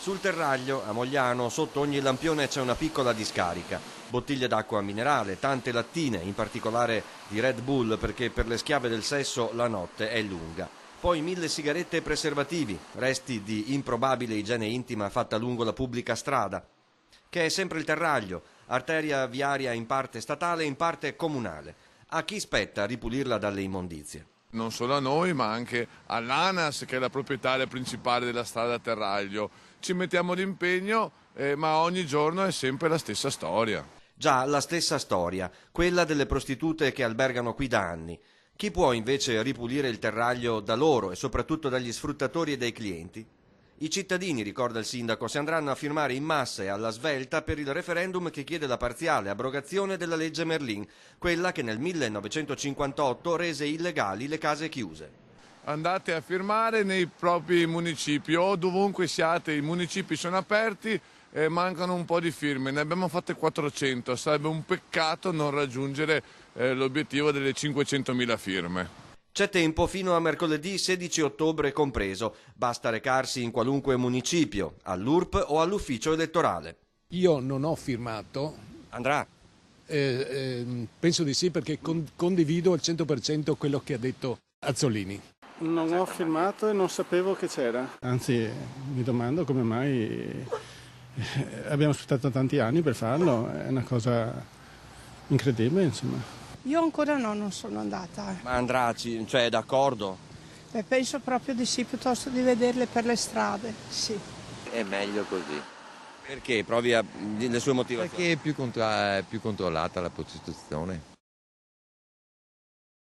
Sul terraglio, a Mogliano, sotto ogni lampione c'è una piccola discarica. Bottiglie d'acqua minerale, tante lattine, in particolare di Red Bull perché per le schiave del sesso la notte è lunga. Poi 1000 sigarette e preservativi, resti di improbabile igiene intima fatta lungo la pubblica strada, che è sempre il terraglio, arteria viaria in parte statale e in parte comunale. A chi spetta ripulirla dalle immondizie? Non solo a noi, ma anche all'ANAS, che è la proprietaria principale della strada Terraglio. Ci mettiamo d'impegno, ma ogni giorno è sempre la stessa storia. Già, la stessa storia, quella delle prostitute che albergano qui da anni. Chi può invece ripulire il terraglio da loro e soprattutto dagli sfruttatori e dai clienti? I cittadini, ricorda il sindaco, si andranno a firmare in massa e alla svelta per il referendum che chiede la parziale abrogazione della legge Merlin, quella che nel 1958 rese illegali le case chiuse. Andate a firmare nei propri municipi o dovunque siate, i municipi sono aperti, mancano un po' di firme, ne abbiamo fatte 400, sarebbe un peccato non raggiungere l'obiettivo delle 500.000 firme. C'è tempo fino a mercoledì 16 ottobre compreso, basta recarsi in qualunque municipio, all'URP o all'ufficio elettorale. Io non ho firmato. Andrà? Penso di sì perché condivido al 100% quello che ha detto Azzolini. Non ho firmato e non sapevo che c'era. Anzi, mi domando come mai abbiamo aspettato tanti anni per farlo, è una cosa incredibile, insomma. Io ancora no, non sono andata. Ma andrà, cioè d'accordo? Penso proprio di sì, piuttosto di vederle per le strade, sì. È meglio così. Perché? Provi le sue motivazioni? Perché è più controllata la prostituzione.